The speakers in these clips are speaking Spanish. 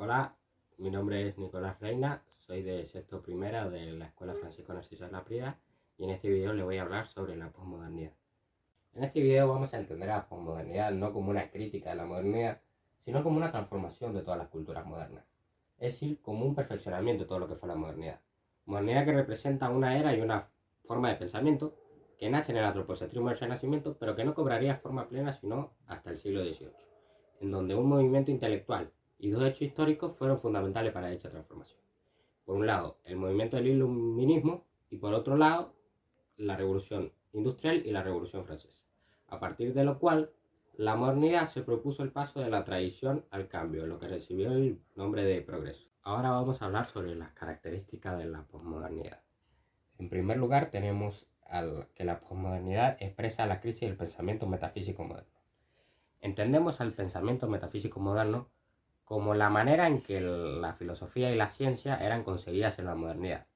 Hola, mi nombre es Nicolás Reina, soy de sexto primera de la Escuela Francisco Narciso de la Priera y en este video le voy a hablar sobre la posmodernidad. En este video vamos a entender a la posmodernidad no como una crítica de la modernidad, sino como una transformación de todas las culturas modernas, es decir, como un perfeccionamiento de todo lo que fue la modernidad. Modernidad que representa una era y una forma de pensamiento que nace en el antropocentrismo del Renacimiento, pero que no cobraría forma plena sino hasta el siglo XVIII, en donde un movimiento intelectual y dos hechos históricos fueron fundamentales para dicha transformación. Por un lado, el movimiento del iluminismo y por otro lado, la revolución industrial y la revolución francesa, a partir de lo cual la modernidad se propuso el paso de la tradición al cambio, lo que recibió el nombre de progreso. Ahora vamos a hablar sobre las características de la posmodernidad. En primer lugar, tenemos que la posmodernidad expresa la crisis del pensamiento metafísico moderno. Entendemos al pensamiento metafísico moderno como la manera en que la filosofía y la ciencia eran concebidas en la modernidad.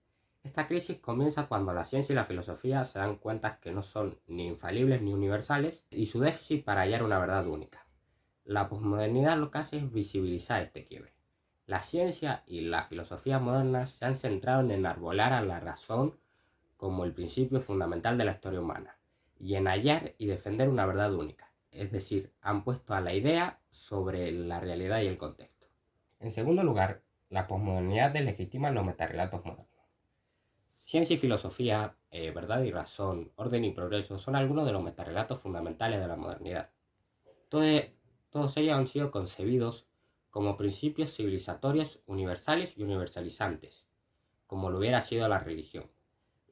Esta crisis comienza cuando la ciencia y la filosofía se dan cuenta que no son ni infalibles ni universales y su déficit para hallar una verdad única. La posmodernidad lo que hace es visibilizar este quiebre. La ciencia y la filosofía modernas se han centrado en enarbolar a la razón como el principio fundamental de la historia humana y en hallar y defender una verdad única. Es decir, han puesto a la idea sobre la realidad y el contexto. En segundo lugar, la posmodernidad deslegitima los metarrelatos modernos. Ciencia y filosofía, verdad y razón, orden y progreso son algunos de los metarrelatos fundamentales de la modernidad. Todos ellos han sido concebidos como principios civilizatorios universales y universalizantes, como lo hubiera sido la religión.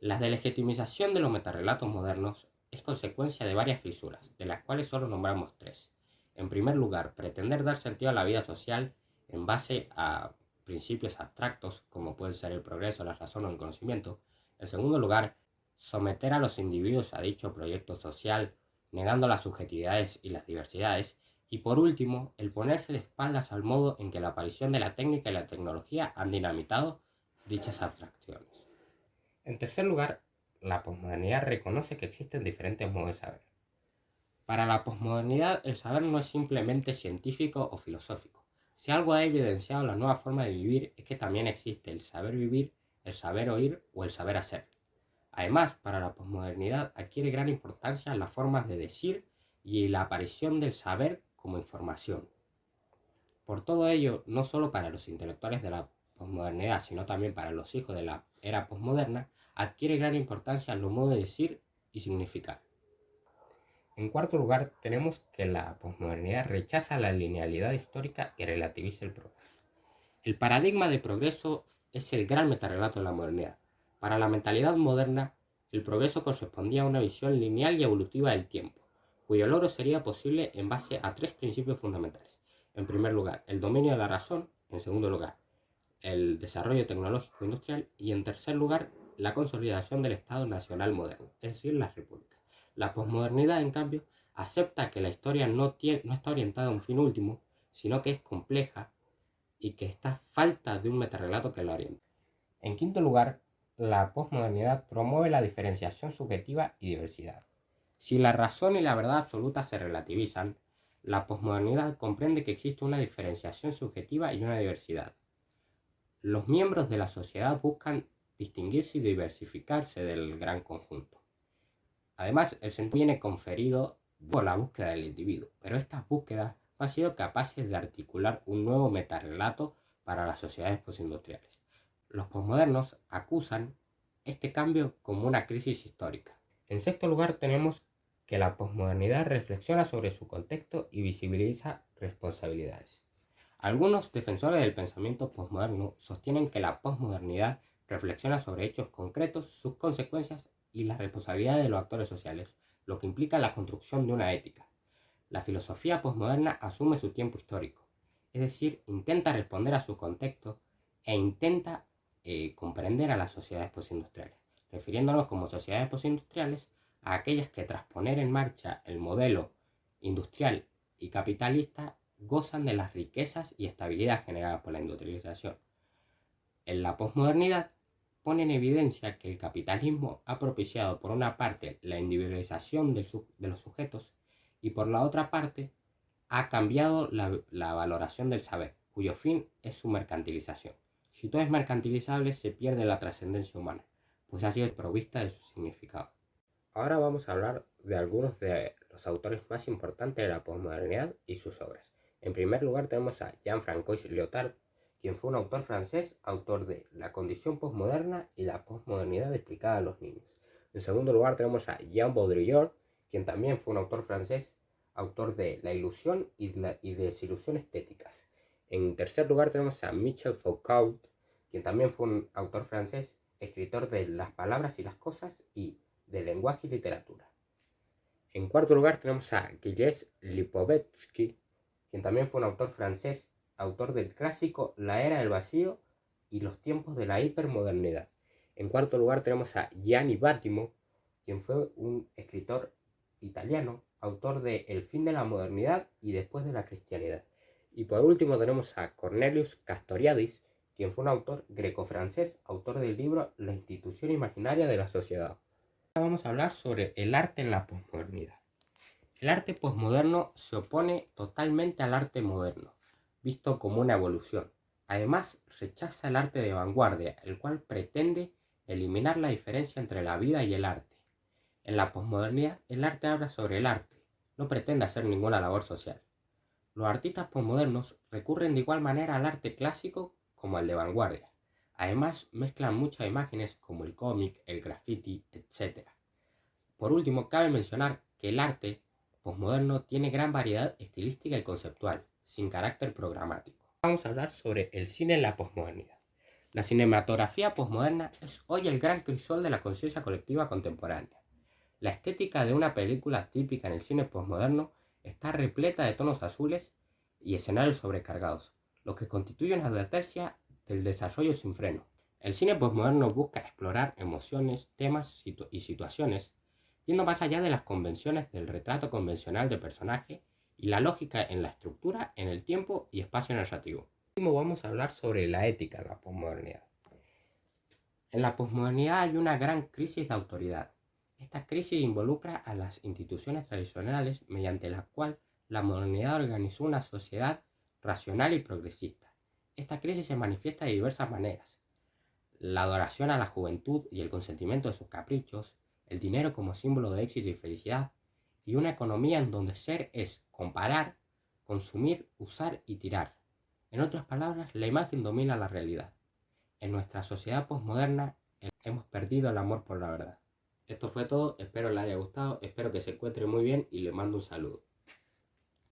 La delegitimización de los metarrelatos modernos es consecuencia de varias fisuras, de las cuales solo nombramos tres. En primer lugar, pretender dar sentido a la vida social en base a principios abstractos, como pueden ser el progreso, la razón o el conocimiento. En segundo lugar, someter a los individuos a dicho proyecto social, negando las subjetividades y las diversidades. Y por último, el ponerse de espaldas al modo en que la aparición de la técnica y la tecnología han dinamitado dichas abstracciones. En tercer lugar, la posmodernidad reconoce que existen diferentes modos de saber. Para la posmodernidad, el saber no es simplemente científico o filosófico. Si algo ha evidenciado la nueva forma de vivir es que también existe el saber vivir, el saber oír o el saber hacer. Además, para la posmodernidad adquiere gran importancia las formas de decir y la aparición del saber como información. Por todo ello, no solo para los intelectuales de la posmodernidad, sino también para los hijos de la era posmoderna, adquiere gran importancia los modos de decir y significar. En cuarto lugar, tenemos que la posmodernidad rechaza la linealidad histórica y relativiza el progreso. El paradigma de progreso es el gran metarrelato de la modernidad. Para la mentalidad moderna, el progreso correspondía a una visión lineal y evolutiva del tiempo, cuyo logro sería posible en base a tres principios fundamentales. En primer lugar, el dominio de la razón. En segundo lugar, el desarrollo tecnológico industrial. Y en tercer lugar, la consolidación del Estado nacional moderno, es decir, la república. La posmodernidad, en cambio, acepta que la historia no está orientada a un fin último, sino que es compleja y que está falta de un metarrelato que la oriente. En quinto lugar, la posmodernidad promueve la diferenciación subjetiva y diversidad. Si la razón y la verdad absoluta se relativizan, la posmodernidad comprende que existe una diferenciación subjetiva y una diversidad. Los miembros de la sociedad buscan distinguirse y diversificarse del gran conjunto. Además, el sentido viene conferido por la búsqueda del individuo, pero estas búsquedas no han sido capaces de articular un nuevo metarrelato para las sociedades postindustriales. Los posmodernos acusan este cambio como una crisis histórica. En sexto lugar, tenemos que la posmodernidad reflexiona sobre su contexto y visibiliza responsabilidades. Algunos defensores del pensamiento posmoderno sostienen que la posmodernidad reflexiona sobre hechos concretos, sus consecuencias y la responsabilidad de los actores sociales, lo que implica la construcción de una ética. La filosofía posmoderna asume su tiempo histórico, es decir, intenta responder a su contexto e intenta comprender a las sociedades postindustriales, refiriéndonos como sociedades postindustriales a aquellas que tras poner en marcha el modelo industrial y capitalista gozan de las riquezas y estabilidad generadas por la industrialización. En la posmodernidad pone en evidencia que el capitalismo ha propiciado por una parte la individualización de los sujetos y por la otra parte ha cambiado la valoración del saber, cuyo fin es su mercantilización. Si todo es mercantilizable, se pierde la trascendencia humana, pues ha sido desprovista de su significado. Ahora vamos a hablar de algunos de los autores más importantes de la posmodernidad y sus obras. En primer lugar tenemos a Jean-François Lyotard, quien fue un autor francés, autor de La condición posmoderna y la posmodernidad explicada a los niños. En segundo lugar tenemos a Jean Baudrillard, quien también fue un autor francés, autor de La ilusión y desilusión estéticas. En tercer lugar tenemos a Michel Foucault, quien también fue un autor francés, escritor de Las palabras y las cosas y de lenguaje y literatura. En cuarto lugar tenemos a Gilles Lipovetsky, quien también fue un autor francés, autor del clásico La era del vacío y los tiempos de la hipermodernidad. En cuarto lugar tenemos a Gianni Vattimo, quien fue un escritor italiano, autor de El fin de la modernidad y después de la cristianidad. Y por último tenemos a Cornelius Castoriadis, quien fue un autor greco-francés, autor del libro La institución imaginaria de la sociedad. Ahora vamos a hablar sobre el arte en la posmodernidad. El arte posmoderno se opone totalmente al arte moderno, visto como una evolución. Además, rechaza el arte de vanguardia, el cual pretende eliminar la diferencia entre la vida y el arte. En la posmodernidad, el arte habla sobre el arte, no pretende hacer ninguna labor social. Los artistas posmodernos recurren de igual manera al arte clásico como al de vanguardia. Además, mezclan muchas imágenes como el cómic, el graffiti, etc. Por último, cabe mencionar que el arte posmoderno tiene gran variedad estilística y conceptual, sin carácter programático. Vamos a hablar sobre el cine en la posmodernidad. La cinematografía posmoderna es hoy el gran crisol de la conciencia colectiva contemporánea. La estética de una película típica en el cine posmoderno está repleta de tonos azules y escenarios sobrecargados, lo que constituye una advertencia del desarrollo sin freno. El cine posmoderno busca explorar emociones, temas y situaciones, yendo más allá de las convenciones del retrato convencional de personaje y la lógica en la estructura, en el tiempo y espacio narrativo. Por último, vamos a hablar sobre la ética en la posmodernidad. En la posmodernidad hay una gran crisis de autoridad. Esta crisis involucra a las instituciones tradicionales mediante la cual la modernidad organizó una sociedad racional y progresista. Esta crisis se manifiesta de diversas maneras. La adoración a la juventud y el consentimiento de sus caprichos, el dinero como símbolo de éxito y felicidad, y una economía en donde ser es comparar, consumir, usar y tirar. En otras palabras, la imagen domina la realidad. En nuestra sociedad posmoderna hemos perdido el amor por la verdad. Esto fue todo, espero les haya gustado, espero que se encuentre muy bien y les mando un saludo.